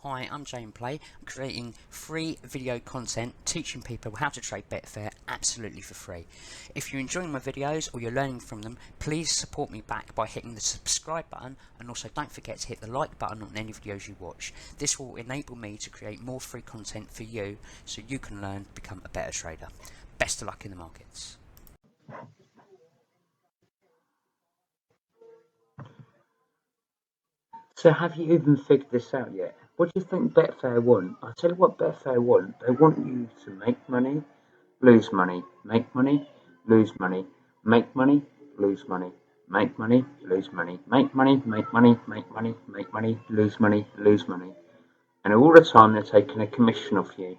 Hi, I'm Inplay. I'm creating free video content teaching people how to trade Betfair absolutely for free. If you're enjoying my videos or you're learning from them, please support me back by hitting the subscribe button, and also don't forget to hit the like button on any videos you watch. This will enable me to create more free content for you so you can learn to become a better trader. Best of luck in the markets. So have you even figured this out yet? What do you think Betfair want? I'll tell you what Betfair want. They want you to make money, lose money, make money, lose money, make money, lose money, make money, lose money, make money, make money, make money, make money, lose money, lose money. And all the time they're taking a commission off you.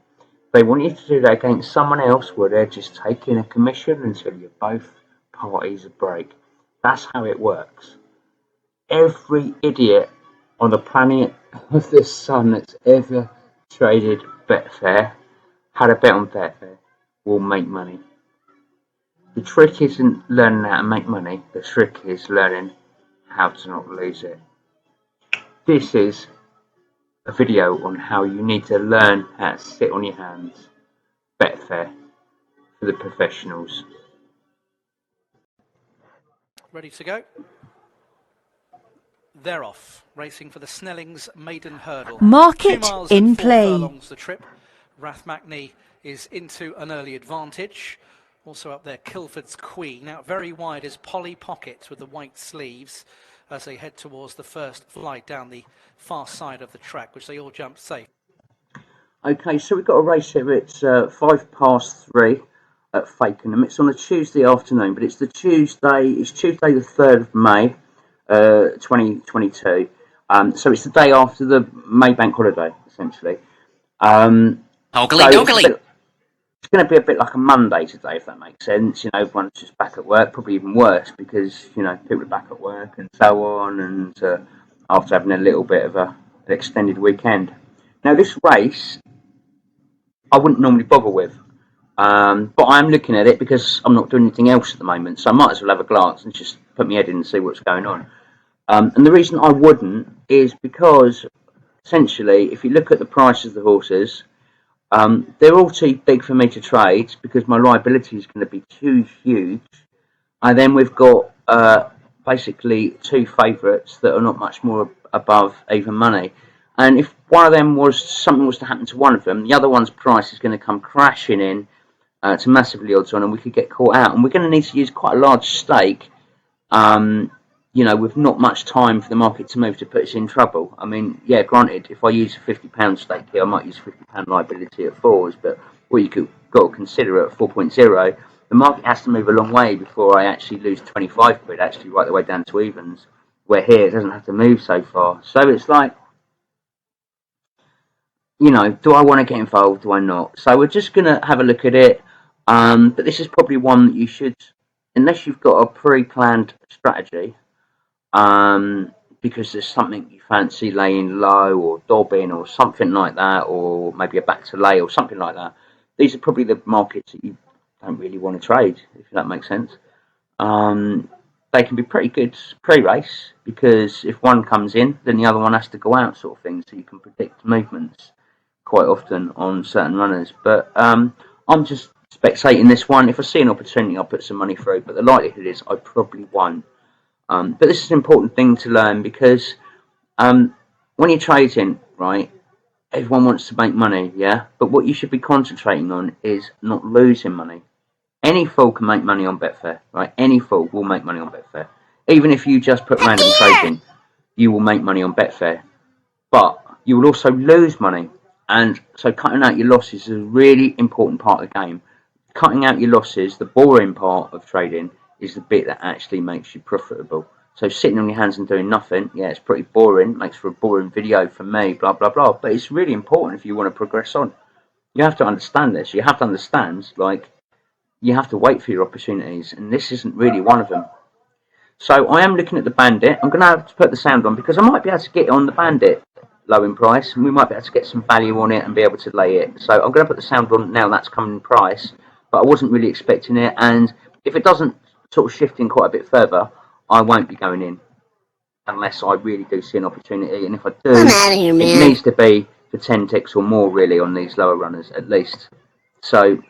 They want you to do that against someone else where they're just taking a commission until you're both parties a break. That's how it works. Every idiot on the planet of the sun that's ever traded Betfair, had a bet on Betfair, will make money. The trick isn't learning how to make money, the trick is learning how to not lose it. This is a video on how you need to learn how to sit on your hands. Betfair for the professionals. Ready to go. They're off, racing for the Snelling's maiden hurdle. Market 2 miles in and 4 play. furlongs the trip. Rathmacney is into an early advantage. Also up there, Kilford's Queen. Out very wide is Polly Pocket with the white sleeves as they head towards the first flight down the far side of the track, which they all jump safe. Okay, so we've got a race here. It's 3:05 at Fakenham. It's on a Tuesday afternoon, but it's Tuesday the 3rd of May, 2022. So it's the day after the May bank holiday, essentially. It's going to be a bit like a Monday today, if that makes sense. You know, everyone's just back at work, probably even worse because, you know, people are back at work and so on, and after having a little bit of an extended weekend. Now, this race, I wouldn't normally bother with, but I'm looking at it because I'm not doing anything else at the moment, so I might as well have a glance and just put my head in and see what's going on. And the reason I wouldn't is because, essentially, if you look at the price of the horses, they're all too big for me to trade because my liability is going to be too huge. And then we've got basically two favourites that are not much more above even money. And if one of them something was to happen to one of them, the other one's price is going to come crashing in to massively odds on, and we could get caught out. And we're going to need to use quite a large stake, you know, with not much time for the market to move to put us in trouble. I mean, yeah, granted, if I use a £50 stake here, I might use £50 liability at fours, but what you got to consider at 4.0, the market has to move a long way before I actually lose 25 quid, actually right the way down to evens, where here it doesn't have to move so far. So it's like, you know, do I want to get involved? Do I not? So we're just going to have a look at it. But this is probably one that you should, unless you've got a pre-planned strategy, because there's something you fancy laying low or dobbing or something like that, or maybe a back to lay or something like that. These are probably the markets that you don't really want to trade, if that makes sense. They can be pretty good pre-race because if one comes in, then the other one has to go out, sort of thing, so you can predict movements quite often on certain runners. But I'm just spectating this one. If I see an opportunity, I'll put some money through, but the likelihood is I probably won't. But this is an important thing to learn because when you're trading, right, everyone wants to make money, yeah? But what you should be concentrating on is not losing money. Any fool can make money on Betfair, right? Any fool will make money on Betfair. Even if you just put random trading, you will make money on Betfair. But you will also lose money. And so cutting out your losses is a really important part of the game. Cutting out your losses, the boring part of trading, is the bit that actually makes you profitable. So sitting on your hands and doing nothing, yeah, it's pretty boring, makes for a boring video for me, blah, blah, blah. But it's really important if you want to progress on. You have to understand this. You have to understand, like, you have to wait for your opportunities, and this isn't really one of them. So I am looking at the Bandit. I'm going to have to put the sound on because I might be able to get it on the Bandit low in price, and we might be able to get some value on it and be able to lay it. So I'm going to put the sound on now. That's coming in price, but I wasn't really expecting it, and if it doesn't sort of shift in quite a bit further, I won't be going in unless I really do see an opportunity, and if I do, I'm out of here, man. It needs to be for 10 ticks or more really on these lower runners at least. So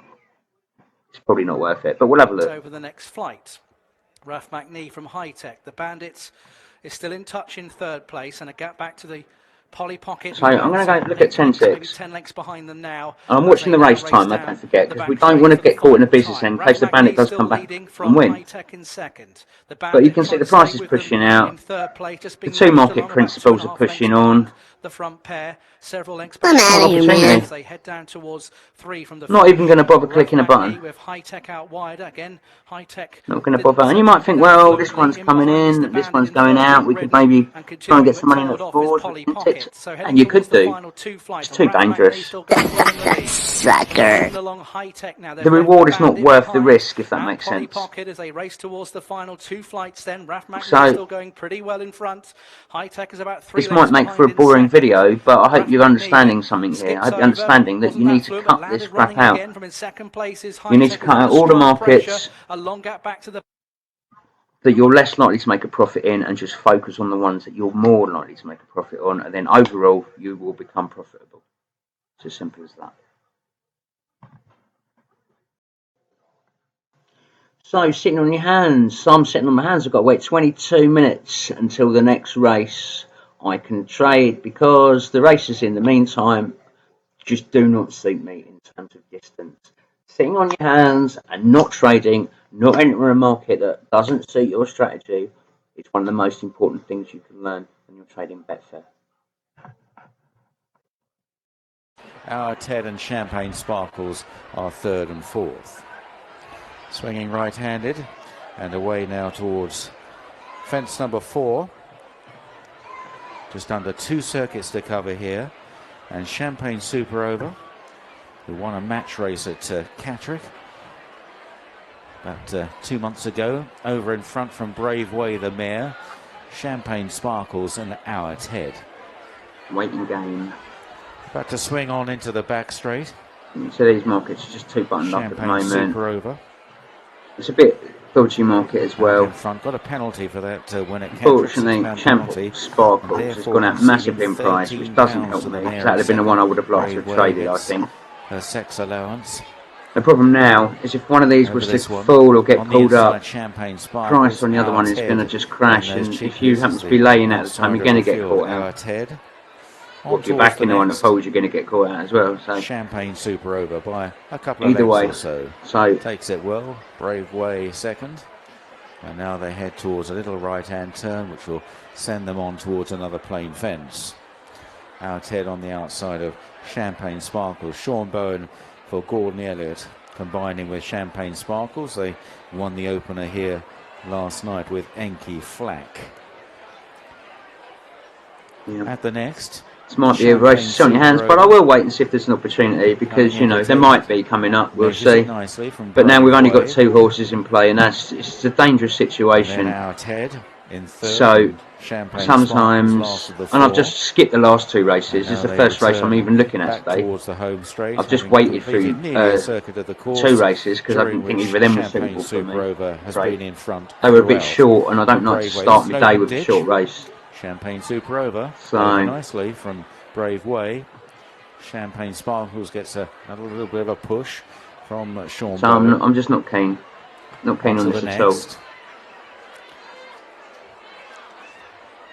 it's probably not worth it, but we'll have a look. Over the next flight, Raf McNee from High Tech. The Bandits is still in touch in third place, and a gap back to the Polly Pocket. So I'm going to go look at 10 ticks. Maybe 10 lengths behind them now. And I'm watching the race time, I don't forget, because we don't want to get caught in a business end in case the Bandit does come back and win. But you can see the price is pushing out. The two market principles are pushing on. The front pair, several lengths opportunity. they head down towards 3 from the Not even going to bother clicking a button. With High Tech out wide again. High Tech not going to bother. And you might think, well, this one's coming in, this one's going out. We could maybe try and get some money on the board. And you could do. It's too dangerous. Sucker. The reward is not worth the risk, if that makes sense. As they race towards the final 2 flights, then Raf McNee still going pretty well in front. High Tech is about 3. This might make for a boring video, but I hope you're understanding something here. I hope you're understanding that you need to cut this crap out. You need to cut out all the markets that you're less likely to make a profit in and just focus on the ones that you're more likely to make a profit on, and then overall you will become profitable. It's as simple as that. So, sitting on your hands. So I'm sitting on my hands. I've got to wait 22 minutes until the next race I can trade, because the races in the meantime just do not suit me in terms of distance. Sitting on your hands and not trading, not entering a market that doesn't suit your strategy, is one of the most important things you can learn when you're trading Betfair. Our Ted and Champagne Sparkles are third and fourth. Swinging right-handed and away now towards fence number 4. Just under 2 circuits to cover here. And Champagne Super Over, who won a match race at Catterick about 2 months ago, over in front from Brave Way the mare, Champagne Sparkles and Our Ted. Waiting game. About to swing on into the back straight. So these markets are just too buttoned up at the moment. Super Over. It's a bit dodgy market as well. In front, got a penalty for that when it Unfortunately, Champagne Sparkles has gone out massive in price, which doesn't help me. That would have been the one I would have liked to have traded, I think. Her sex allowance. The problem now is if one of these was to fall or get pulled up, price on the other one is going to just crash, and if you happen to be laying at the time, you're going to get caught out. Or if you're backing the one that falls, you're going to get caught out as well. So Champagne Super Over by a couple of either way, or so. Takes it well. Brave Way second. And now they head towards a little right-hand turn, which will send them on towards another plain fence. Our Ted on the outside of Champagne Sparkles. Sean Bowen for Gordon Elliott combining with Champagne Sparkles. They won the opener here last night with Enki Flack. Yeah. At the next, this might be a race on your hands, but I will wait and see if there's an opportunity, because you know there might be coming up. We'll see. But now we've only got 2 horses in play, and it's a dangerous situation. So sometimes, and I've just skipped the last 2 races. This is the first race I'm even looking at today. I've just waited through 2 races because I didn't think either of them were suitable for me. They were a bit short, and I don't like to start my day with a short race. Champagne Super Over, so nicely from Brave Way. Champagne Sparkles gets a little bit of a push from Sean. So I'm just not keen on this at all.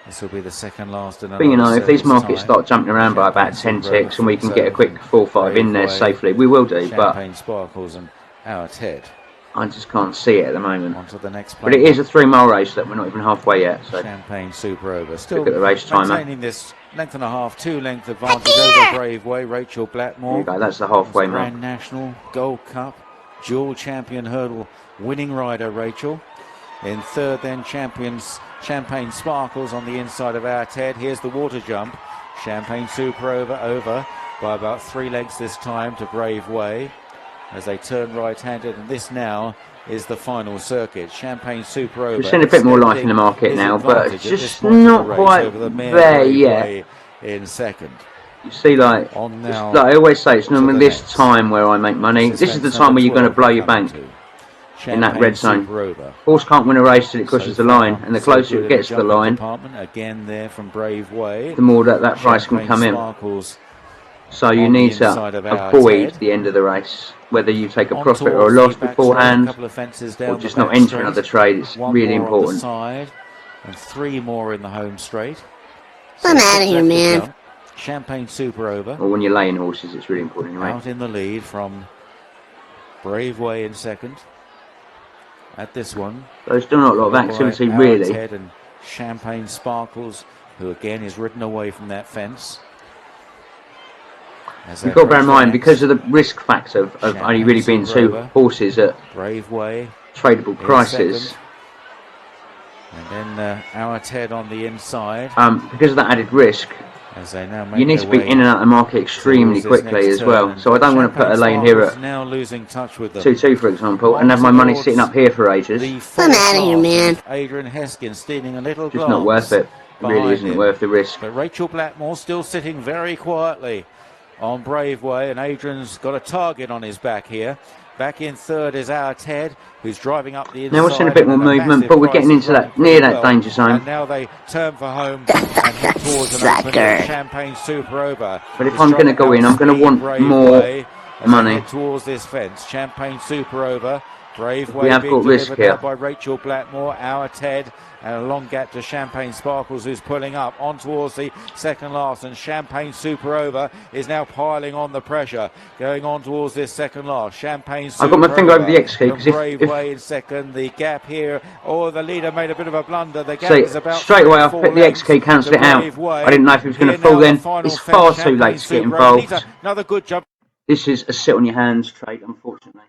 This will be the second last. But you know, if these markets start jumping around by about 10 ticks and we can get a quick 4-5 in there safely, we will do. But Champagne Sparkles and Our Ted. I just can't see it at the moment. On to the next but it is a 3-mile race that we're not even halfway yet. So Champagne Super Over. Still look at the race timer. Maintaining this length and a half, 2-length advantage over Brave Way. Rachel Blackmore. There you go, that's the halfway mark. Grand National Gold Cup dual champion hurdle winning rider Rachel. In third then Champagne Sparkles on the inside of Our Ted. Here's the water jump. Champagne Super over by about 3 lengths this time to Brave Way as they turn right-handed, and this now is the final circuit. Champagne Super Over. We've seen a bit more life in the market now, but it's just not quite there yet. In second. You see, like I always say, it's normally this time where I make money. This is the time where you're going to blow your bank in that red zone. Horse can't win a race till it crosses the line, and the closer it gets to the line, again there from Brave Way, the more that price can come in. So you on the need to inside of our avoid Ted. the end of the race, whether you take a On profit or a towards the loss back straight, a beforehand, couple of fences or down the just not back enter straight. another trade. It's One really more on the important. side, and 3 more in the home straight. I'm out of here, man. Jump. Champagne Super over. Or when you're laying horses, it's really important anyway. Out in the lead from Brave Way in second. At this one, There's still not a lot of activity, really. Ted and Champagne Sparkles, who again is ridden away from that fence. You've got to bear in mind, because of the risk factor of only really being 2 horses at Brave Way, tradable prices. And then our Ted on the inside. Because of that added risk, as they now make you need to be in and out of the market extremely quickly as well. So I don't want to put a lane here at now losing touch with them. 2-2, for example, and have my money sitting up here for ages. I'm out of here, man. Adrian Heskin stealing a little Just not worth it. It really isn't worth the risk. But Rachel Blackmore still sitting very quietly on Brave Way, and Adrian's got a target on his back here. Back in third is our Ted, who's driving up the inside. Now we're seeing a bit more movement, but we're getting into that near that danger zone. And now they turn for home and head towards an open Champagne Super over. But if I'm going to go in, I'm going to want more money towards this fence. Champagne Super over. Brave Way we have being got risk delivered here now by Rachel Blackmore, our Ted, and a long gap to Champagne Sparkles, who's pulling up on towards the second last, and Champagne Super over is now piling on the pressure, going on towards this second last. Champagne Super I've got my finger over the X key because Brave Way in second, the gap here. Oh, the leader made a bit of a blunder. The gap is about straight away. I've put the X key, cancel it out. I didn't know if he was going to fall then. It's far too late to get involved. Another good jump. This is a sit on your hands trade, unfortunately.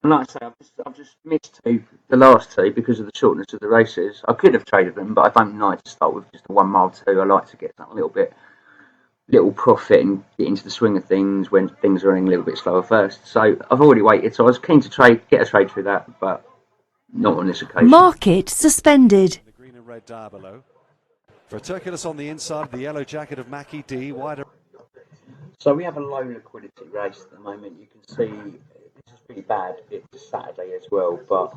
And like I say, I've just missed the last 2 because of the shortness of the races. I could have traded them, but I don't like to start with just a 1 mile 2. I like to get that little profit and get into the swing of things when things are running a little bit slower first. So I've already waited, so I was keen to get a trade through that, but not on this occasion. Market suspended. The green and red dial below. For Turculus on the inside, the yellow jacket of Mackie D, wider. So we have a low liquidity race at the moment. You can see this is pretty bad. It's Saturday as well, but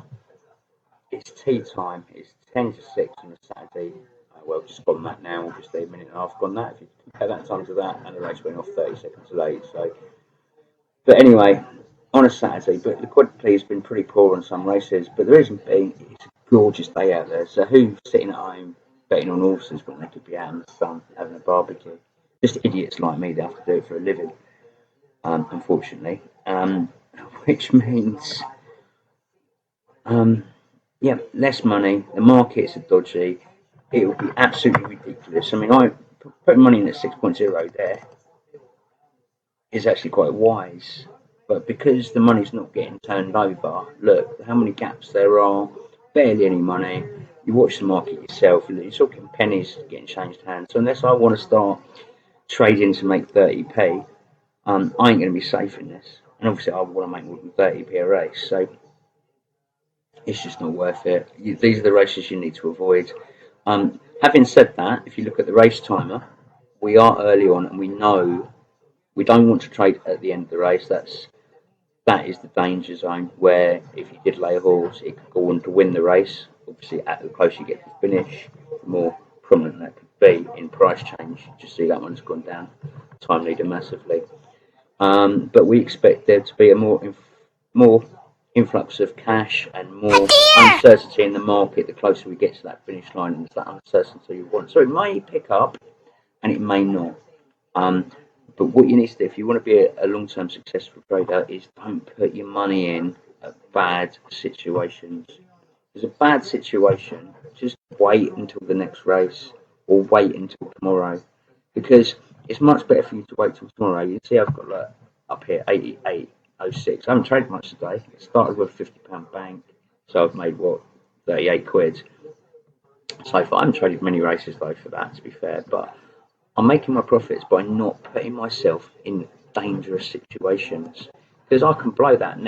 it's tea time. It's 10 to 6 on a Saturday. Well, just gone that now, obviously a minute and a half gone that. If you compare that time to that, and the race went off 30 seconds late. So, but anyway, on a Saturday, but liquidity has been pretty poor on some races. But the reason being, it's a gorgeous day out there. So who's sitting at home betting on horses when they could be out in the sun having a barbecue? Just idiots like me that have to do it for a living, unfortunately. Which means, yeah, less money. The markets are dodgy. It would be absolutely ridiculous. I mean, putting money in at 6.0 there is actually quite wise. But because the money's not getting turned over, look how many gaps there are, barely any money. You watch the market yourself, you're talking pennies getting changed hands. So unless I want to start trading to make 30p, I ain't going to be safe in this. And obviously I want to make more than 30p a race. So it's just not worth it. These are the races you need to avoid. Having said that, if you look at the race timer, we are early on and we know we don't want to trade at the end of the race. That is the danger zone where if you did lay a horse, it could go on to win the race. Obviously, at the closer you get to the finish, the more prominent that could be in price change. Just see that one's gone down, time leader massively. But we expect there to be a more influx of cash and more uncertainty in the market the closer we get to that finish line, and it's that uncertainty you want. So it may pick up and it may not. But what you need to do if you want to be a long-term successful trader is don't put your money in at bad situations. If there's a bad situation, just wait until the next race or wait until tomorrow, because it's much better for you to wait till tomorrow. You see I've got up here 88.06. I haven't traded much today. It started with a £50 bank, so I've made 38 quid. So far, I haven't traded many races though for that, to be fair, but I'm making my profits by not putting myself in dangerous situations, because I can blow that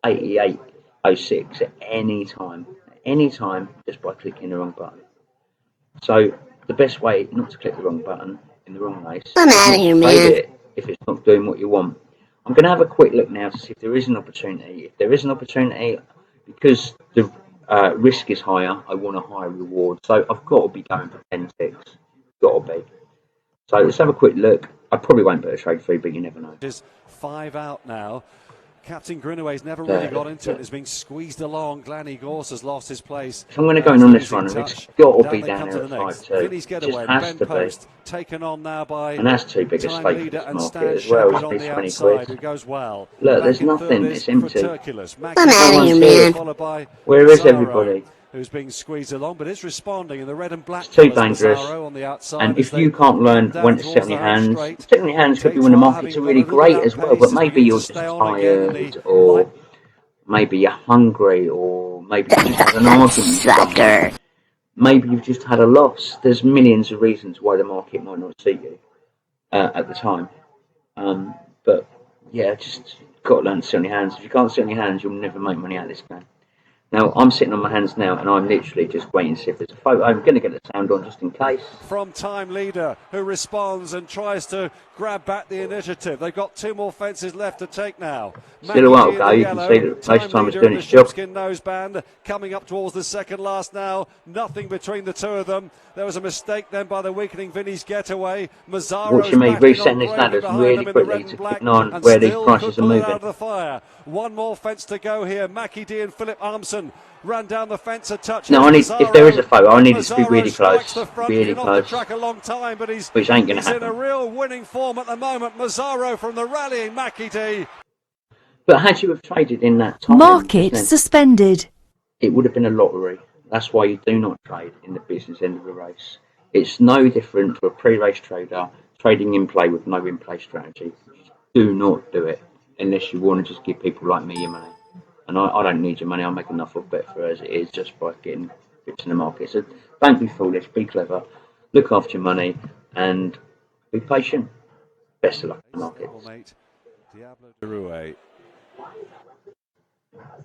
88.06 at any time just by clicking the wrong button. So the best way not to click the wrong button in the wrong race I'm out of here, man. trade it if it's not doing what you want. I'm going to have a quick look now to see if there is an opportunity. If there is an opportunity, because the risk is higher, I want a higher reward. So I've got to be going for 10 ticks. Got to be. So let's have a quick look. I probably won't put a trade through, but you never know. Is 5 out now. Captain Grinaway's never really got into it. It's being squeezed along. Glenny Gorse has lost his place. If I'm going to go in on this one, it's got to be down here at 5-2. Vinny's getaway. Just has to Post, be. taken on now by And that's too big a time stake for leader this and market Stan as well. Shepherd on It's the 20 outside, quid. who goes well. Look, Back there's in nothing. third It's is empty. Fraterculous. I'm out of here, man. Followed by Where is Mazzaro, everybody? who's being squeezed along, but is responding in the red and black. It's too colours. dangerous. Mazzaro on the outside And as if they you can't learn come when down to sit towards on your the home hands, straight. sitting on your hands could be when the Tatois, markets having are got really a little bit great as well, outpaced, but is maybe beginning you're to just stay on again in tired, the or light. maybe you're hungry, or maybe you just had an argument with someone. Sucker. Maybe you've just had a loss. There's millions of reasons why the market might not suit you at the time. But yeah, just got to learn to sit on your hands. If you can't sit on your hands, you'll never make money out of this game. Now, I'm sitting on my hands now, and I'm literally just waiting to see if there's a photo. I'm going to get the sound on just in case. From time leader, who responds and tries to grab back the initiative. They've got 2 more fences left to take now. Still a while to go. You can see that most time it's doing its job. Sheepskin noseband coming up towards the second last now. Nothing between the two of them. There was a mistake then by the weakening Vinny's getaway. Mazzaro's Watching me backing resetting on these bravely ladders behind really them in the quickly red to and black, keep an eye on and where these still prices could are pull it moving. out of the fire. 1 more fence to go here. Mackie D and Philip Armson ran down the fence a touch. No, I need, if there is a photo, I need it to be really close. Really Off close. the track a long time, but Which ain't going to he's in a happen. real winning form at the moment. Mazzaro from the rallying Mackie D. But had you have traded in that time, Market suspended. it would have been a lottery. That's why you do not trade in the business end of the race. It's no different to a pre-race trader trading in play with no in-play strategy. Do not do it unless you want to just give people like me your money. And I don't need your money. I make enough of Betfair as it is just by getting bits in the market. So don't be foolish. Be clever. Look after your money and be patient. Best of luck in the markets.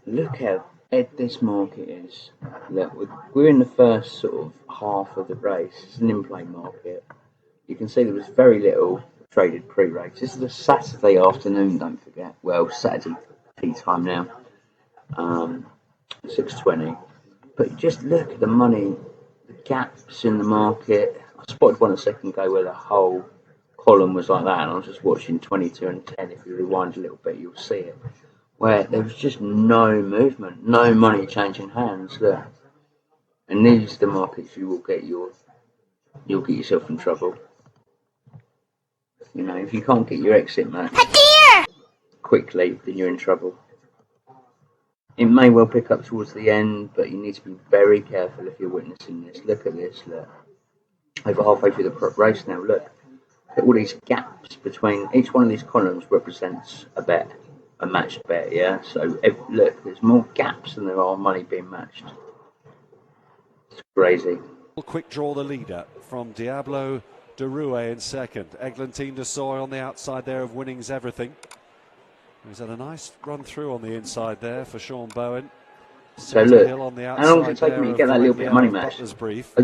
Look how dead this market is. Look, we're in the first sort of half of the race. It's an in-play market. You can see there was very little traded pre-race. This is a Saturday afternoon, don't forget. Well, Saturday tea time now. 6:20. But just look at the money, the gaps in the market. I spotted one a second ago where the whole column was like that, and I was just watching 22 and 10. If you rewind a little bit, you'll see it. Where there was just no movement, no money changing hands. Look, and these are the markets you'll get yourself in trouble. You know, if you can't get your exit match quickly, then you're in trouble. It may well pick up towards the end, but you need to be very careful if you're witnessing this. Look at this, look. Over halfway through the race now, look. At all these gaps between each one of these columns represents a bet, a matched bet, yeah? So, look, there's more gaps than there are money being matched. It's crazy. Quick draw the leader from Diablo de Roue in second. Eglantine de Soy on the outside there of Winnings Everything. He's had a nice run through on the inside there for Sean Bowen. So look, how long does it take me to get that little bit of money match? I've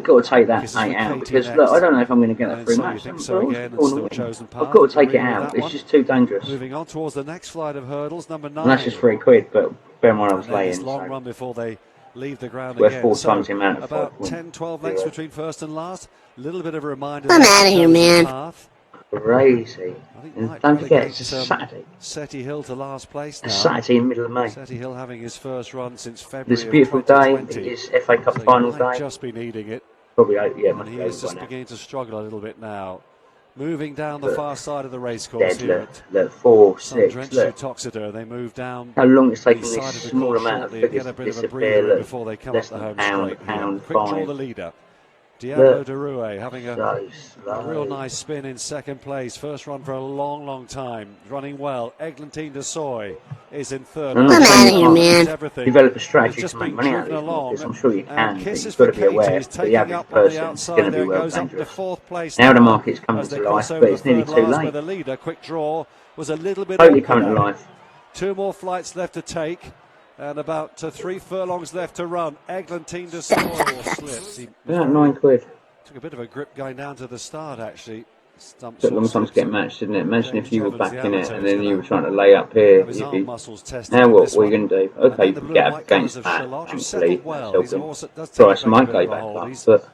got to take that 8 out because look, I don't know if I'm going to get that free match. I've got to take it out. It's just too dangerous. Moving on towards the next flight of hurdles, number 9. And that's just £3, but bear in mind I was laying. Long run before they leave the ground we're again. 4 times the amount of about 10-12 lengths between first and last. A little bit of a reminder. I'm out of here, man. Crazy. And don't forget, it's a Saturday. Setty Hill to last place now. A Saturday in the middle of May. Setty Hill having his first run since February. This beautiful day. It is FA Cup final day. Just be needing it. Probably, yeah. And he is just beginning to struggle a little bit now. Moving down the far side of the racecourse here. Look, 4, 6. Look. Toxeter. They move down. How long it's taking this small amount of figures to disappear? Look, before they come less up the than home pound, straight. pound, Quick draw 5. the leader. Diablo de Roue having a real slow. nice spin in second place. First run for a long, long time. Running well. Eglantine de Soy is in third. I'm not saying you can't develop a strategy to make money out of these markets. I'm sure you can, but you've got to be aware that the average person is going to be well dangerous. Now the market's coming to life, but it's nearly too late. The leader, quick draw, was a little bit totally coming to life. 2 more flights left to take. And about 3 furlongs left to run. Eglantine de Soy slips. Yeah, £9. Took a bit of a grip going down to the start, actually. Took a long time to get matched, didn't it? Imagine if you were back in it and then you were trying to lay up here. Now what are you going to do? Okay, you can get up against that, thankfully. Price might go back up, but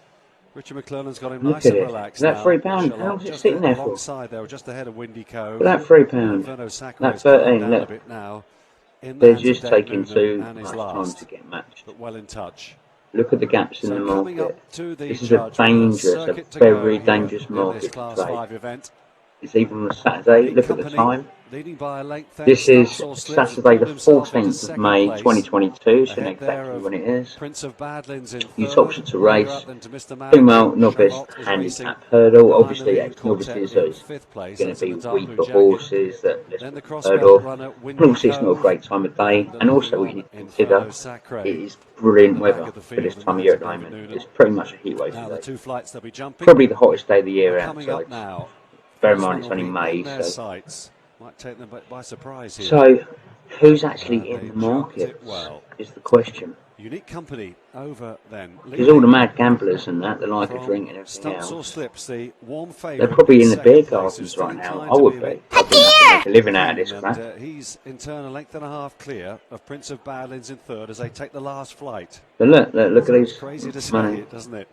Richard McClernand's got him Look nice at and it. relaxed Is that now. £3? Charlotte How's it just sitting there for? alongside there, just ahead of Windy Cove. For that £3. Inferno Sacre That is calmed 13, down a look. bit now. In the They're hands of just Dave taking Noonan too and his much time last, to get matched. but well in touch. Look at the gaps in So the coming market. up to the This is a judge, we've got dangerous, a circuit to go very here dangerous in this market to Class trade. 5 event. It's even on a Saturday. Unique Look at the Company time. leading by a length. This is Stumps or Slips has Saturday the pulled himself into 14th of second May place. 2022, so Ahead there exactly of when it is. Prince of Badlands in Use third. option to Wider race. up than to Mr. Malik. Female novice Charlotte is handicap racing hurdle. behind Obviously, the leading ex-novices, quartet so in it's fifth place. going That's to in be the dark blue weaker jacket. horses that let's Then the put crossbelt hurdle. runner, And Windy also, it's not a Cove. great time of day. And also, what you need to consider, Inferno Sacre. it is brilliant The back weather of the for field this in the time of hands year of at the David moment. Noonan. It's pretty much a heat wave Now the today. two flights they'll be jumping. Probably the hottest day of the year Coming up outside. now. Bear in First mind, one it's only will be May, in their so. sights. Might take them by surprise here. So, who's actually They in the jumped market it well. is the question. Unique Company over then. Because all the mad gamblers and that like a drink and everything Stumps or else, Slips, the warm favourite. they're probably in the second beer place, who's gardens right still now. inclined I to would a be. bit I'd be happy to make a living out of this keen, crap. and he's in turn a length and a half clear of Prince of Badlands in third as they take the last flight. But look at It's these crazy to say money. it, doesn't it?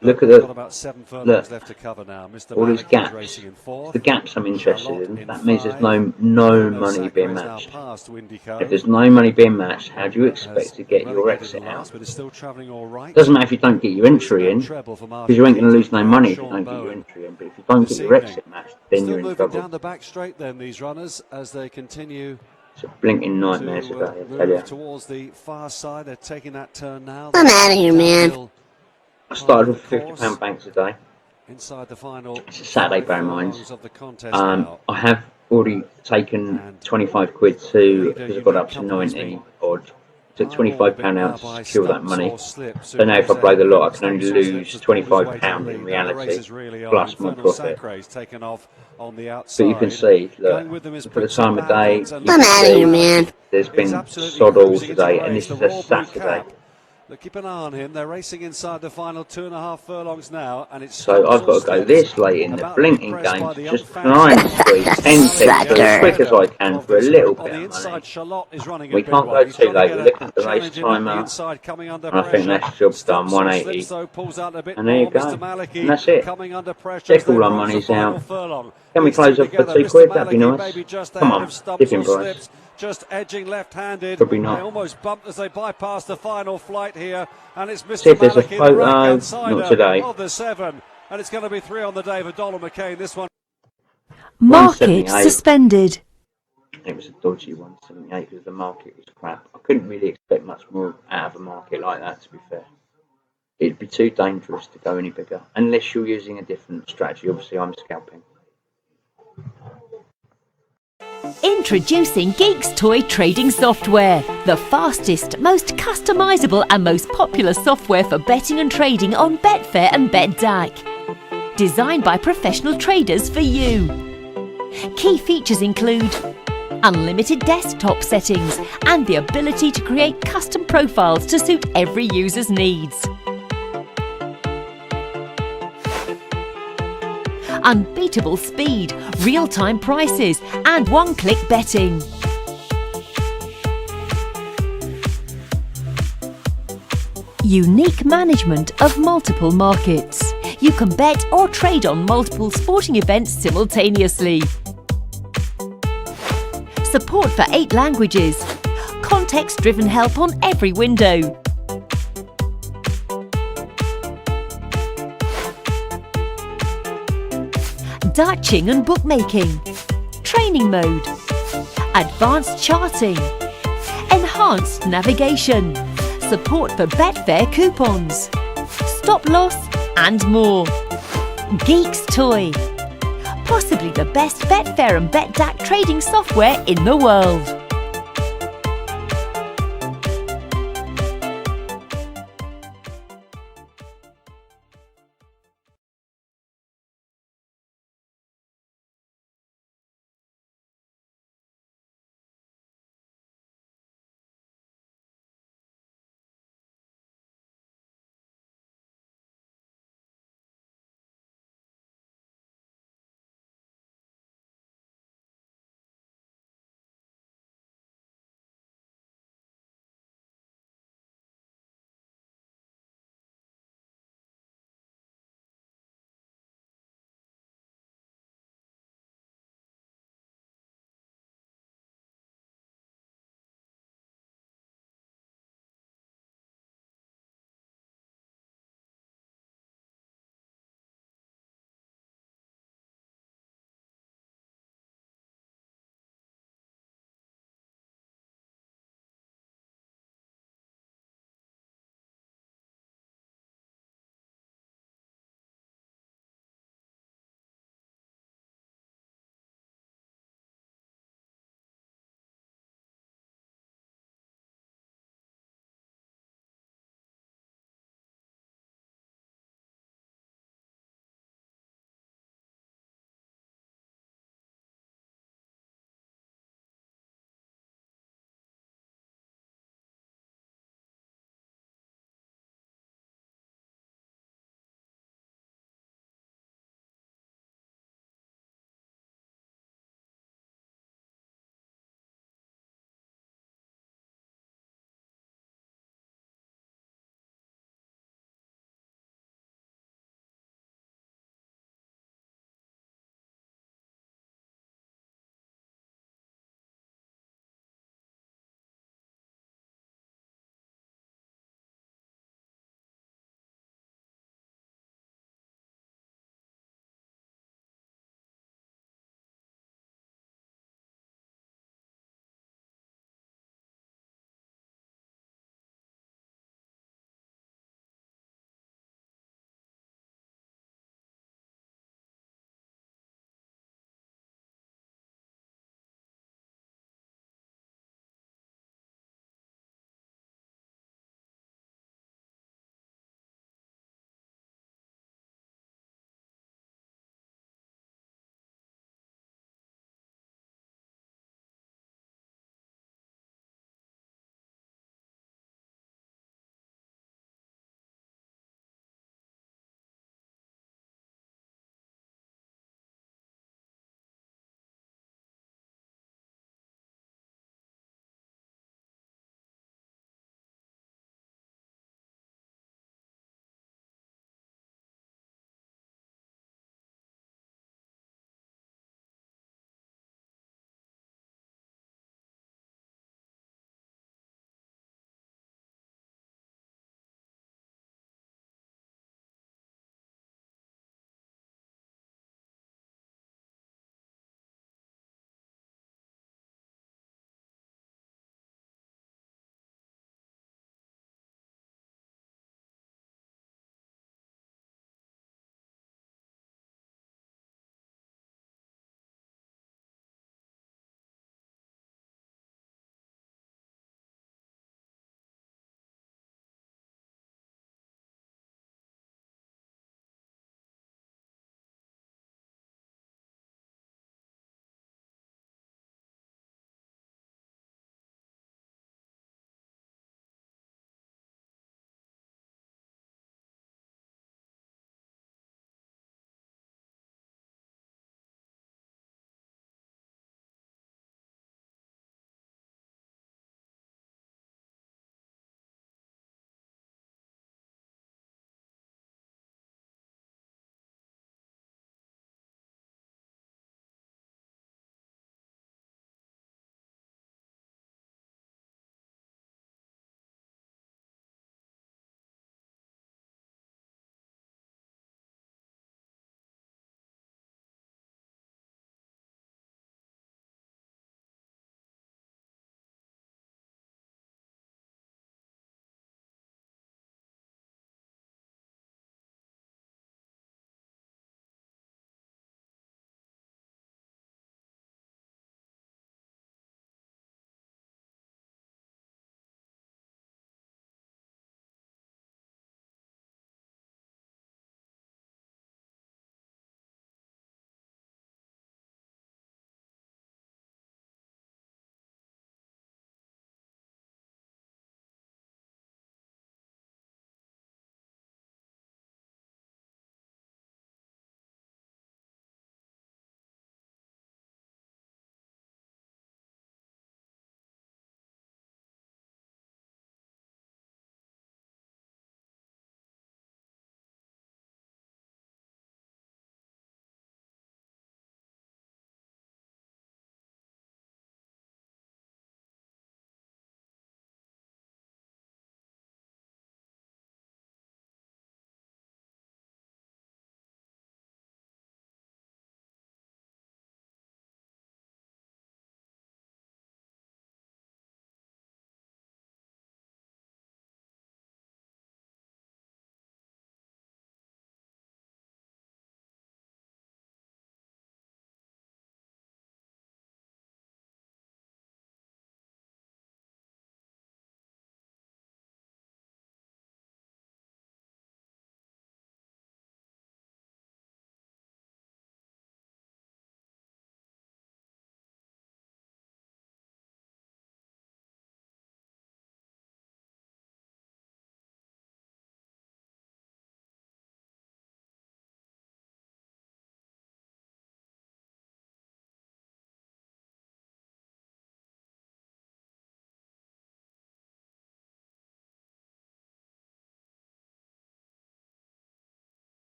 Look But at they've the got about 7 furlongs look. left to cover now. Mr. All these Malik is gaps. racing in It's fourth. the gaps I'm interested Charlotte in. in That means there's 5. no Inferno money Sacre being is now matched. past Windy If Cove. there's no money being matched, how do you expect to get your Relegated exit last, out? but is still travelling all right. Doesn't matter if you don't get your entry in, Treble for because you ain't going to lose no Martin money if Keating you don't and get your Bowen entry in. But if you don't this get your evening. exit matched, then Still you're in moving trouble. down the back straight then, these runners, as they continue It's a blinking nightmare to today, I tell move you. towards the far side. They're taking that turn now. I'm outta here, man. Downhill I part started of with the £50 course. bank today. Inside the final It's a Saturday, 5 bear in mind. furlongs of the contest now. I have already taken And 25 quid to, leader because I got up Unique to Company's 90 been odd. Took eyeballed a bit £25 now out to by secure that Stumps money. or Slips, So now if I who's blow the ahead of lot, I him. can only Stumps or lose Slips has pulled his way to the £25 lead. in Now the race reality, is really on. plus my Inferno profit. Sacre is taken off on the But outside. you can see, Going look, with them is look at the Prince time of of day, Badlands you and I'm can outta see here, man. there's He's been absolutely sod all cruising into today, the and race. this is The a Royal Blue Saturday. Cap. Look, keep an eye on him. They're racing inside the final 2.5 furlongs now, and it's So Stumps I've or got to go Slips this late in the about to be blinking pressed game by to the just unfancy try and squeeze 10 ticks through as quick as I can for a little on bit the of inside. money. Charlotte is running a We big can't one. go He's too trying to late. get We're a looking at the race challenge in up the timer, inside, coming under and I think pressure. that job's done, Stumps or 180. Slips, though, pulls out a bit And there you more. go. Mr. And Maliki that's it. coming under pressure as Check they all our approach the money's final out. furlong. Can we These two close up for together. £2 Mr. That'd be Maliki nice. maybe just Come ahead on, of Stumps dipping or price. Slips, just edging left-handed. Probably They not. almost bumped as they bypass the final flight here, and it's See Mr. if there's a Maliki, the photo. rank Not outsider today. of the 7, and it's going to be 3 on the day for Donald McCain. This one. Market 178. suspended. It was a dodgy 178 because the market was crap. I couldn't really expect much more out of a market like that, to be fair. It'd be too dangerous to go any bigger, unless you're using a different strategy. Obviously, I'm scalping. Introducing GEEKS toy trading software. The fastest, most customizable and most popular software for betting and trading on Betfair and BetDAC. Designed by professional traders for you. Key features include unlimited desktop settings and the ability to create custom profiles to suit every user's needs. Unbeatable speed, real-time prices and one-click betting. Unique management of multiple markets. You can bet or trade on multiple sporting events simultaneously. Support for 8 languages. Context-driven help on every window. Dutching and bookmaking. Training mode. Advanced charting. Enhanced navigation. Support for Betfair coupons. Stop loss and more. GEEKS Toy. Possibly the best Betfair and BetDAC trading software in the world.